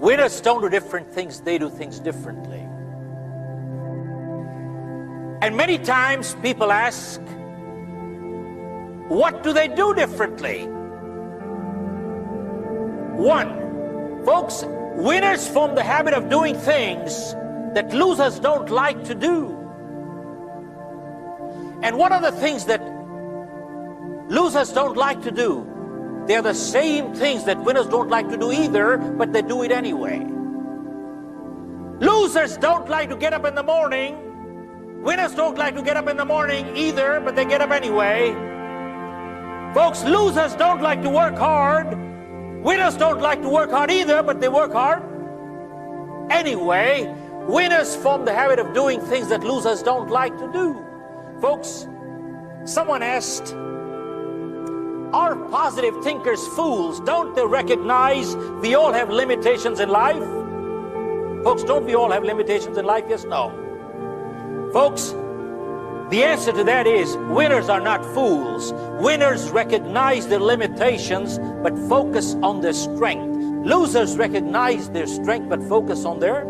Winners don't do different things, they do things differently. And many times people ask, what do they do differently? One, folks, winners form the habit of doing things that losers don't like to do. And what are the things that losers don't like to do? They're the same things that winners don't like to do either, but they do it anyway. Losers don't like to get up in the morning. Winners don't like to get up in the morning either, but they get up anyway. Folks, losers don't like to work hard. Winners don't like to work hard either, but they work hard anyway. Winners form the habit of doing things that losers don't like to do. Folks, someone asked, are positive thinkers fools? Don't they recognize we all have limitations in life? Folks, don't we all have limitations in life? Yes, no. Folks, the answer to that is winners are not fools. Winners recognize their limitations but focus on their strength. Losers recognize their strength but focus on their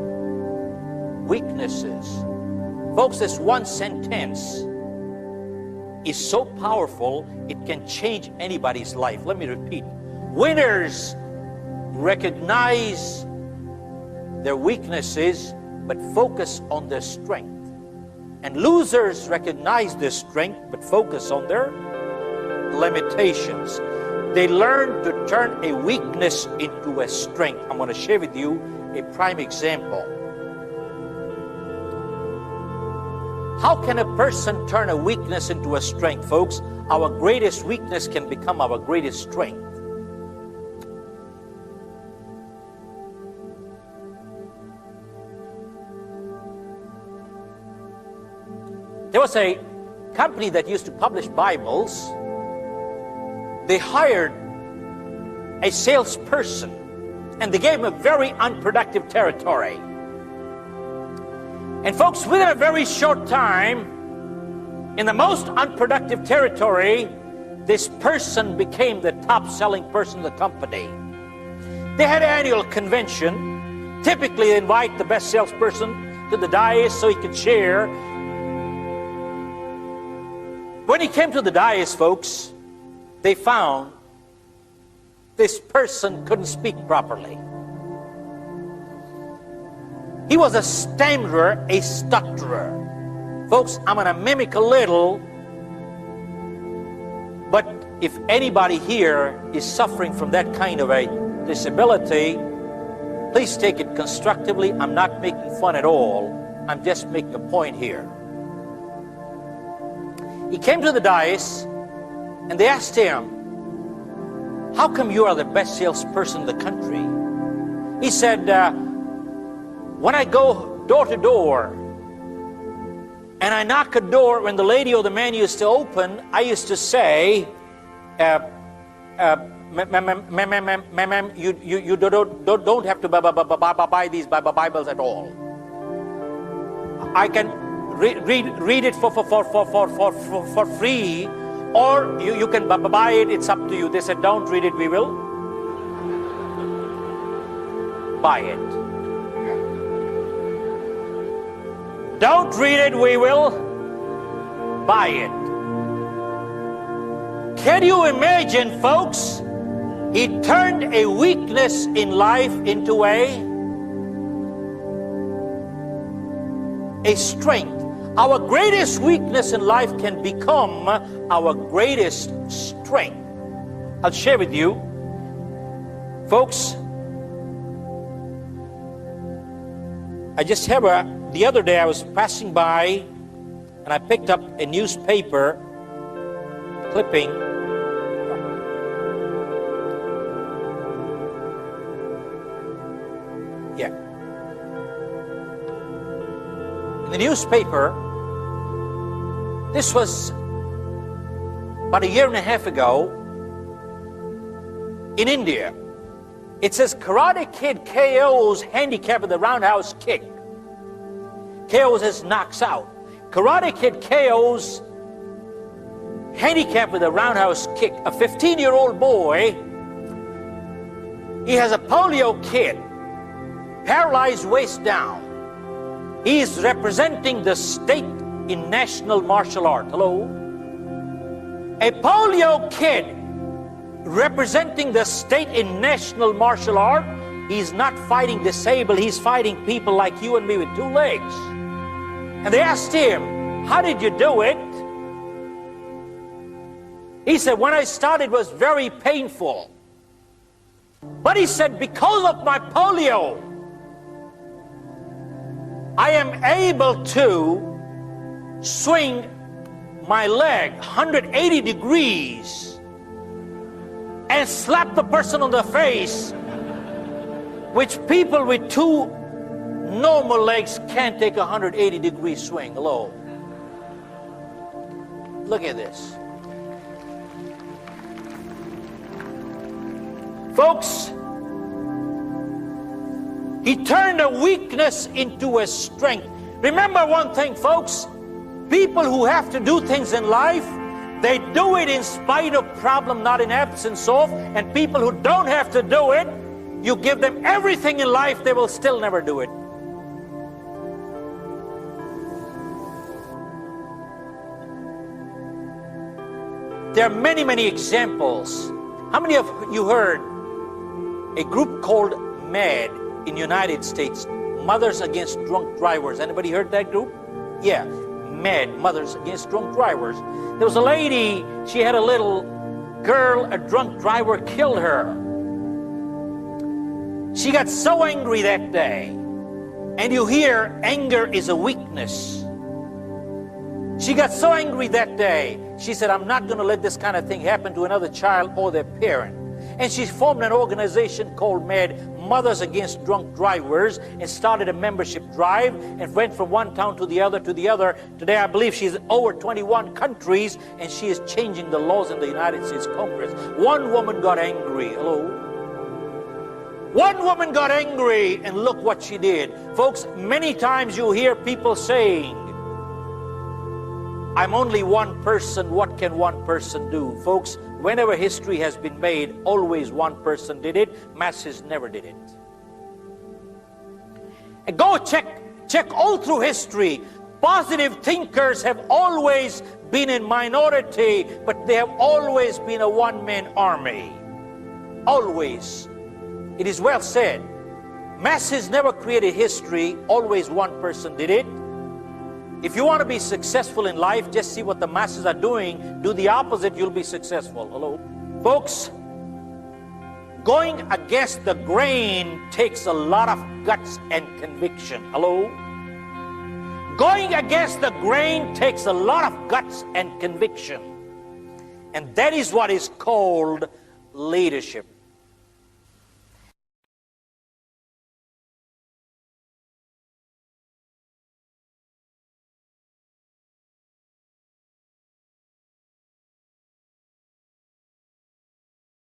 weaknesses. Folks, this one sentence is so powerful, it can change anybody's life. Let me repeat. Winners recognize their weaknesses but focus on their strength. And losers recognize their strength but focus on their limitations. They learn to turn a weakness into a strength. I'm going to share with you a prime example. How can a person turn a weakness into a strength, folks? Our greatest weakness can become our greatest strength. There was a company that used to publish Bibles. They hired a salesperson and they gave him a very unproductive territory. And folks, within a very short time, in the most unproductive territory, this person became the top-selling person in the company. They had an annual convention. Typically, they invite the best salesperson to the dais so he could share. When he came to the dais, folks, they found this person couldn't speak properly. He was a stammerer, a stutterer. Folks, I'm going to mimic a little, but if anybody here is suffering from that kind of a disability, please take it constructively. I'm not making fun at all. I'm just making a point here. He came to the dais and they asked him, how come you are the best salesperson in the country? He said, when I go door to door and I knock a door when the lady or the man used to open, I used to say, ma'am, you don't have to buy these Bibles at all. I can read it for free, or you can buy it, it's up to you. They said, don't read it, we will buy it. Don't read it, we will buy it. Can you imagine, folks? He turned a weakness in life into a strength. Our greatest weakness in life can become our greatest strength. I'll share with you, folks. I just have the other day I was passing by and I picked up a newspaper clipping. Yeah. In the newspaper, this was about a year and a half ago in India. It says Karate Kid KO's handicap with the roundhouse kick. KO's his knocks out. Karate Kid KO's handicap with a roundhouse kick. A 15-year-old boy, he has a polio kid. paralyzed waist down. He is representing the state in national martial art. Hello? A polio kid representing the state in national martial art. He's not fighting disabled, he's fighting people like you and me with 2 legs. And they asked him, how did you do it? He said, when I started it was very painful. But he said, because of my polio, I am able to swing my leg 180 degrees and slap the person on the face, which people with 2 normal legs can't take a 180-degree swing. Hello. Look at this. Folks, he turned a weakness into a strength. Remember one thing, folks. People who have to do things in life, they do it in spite of problem, not in absence of. And people who don't have to do it, you give them everything in life, they will still never do it. There are many, many examples. How many of you heard a group called MAD in the United States, Mothers Against Drunk Drivers? Anybody heard that group? Yeah, MAD, Mothers Against Drunk Drivers. There was a lady, she had a little girl, a drunk driver killed her. She got so angry that day. And you hear anger is a weakness. She got so angry that day, she said, I'm not going to let this kind of thing happen to another child or their parent. And she formed an organization called MAD, Mothers Against Drunk Drivers, and started a membership drive and went from one town to the other to the other. Today, I believe she's in over 21 countries, and she is changing the laws in the United States Congress. One woman got angry. Hello? One woman got angry, and look what she did. Folks, many times you hear people saying, I'm only one person, what can one person do? Folks, whenever history has been made, always one person did it. Masses never did it. And go check all through history. Positive thinkers have always been in minority, but they have always been a one-man army. Always. It is well said. Masses never created history, always one person did it. If you want to be successful in life, just see what the masses are doing. Do the opposite, you'll be successful. Hello? Folks, going against the grain takes a lot of guts and conviction. Hello? Going against the grain takes a lot of guts and conviction. And that is what is called leadership.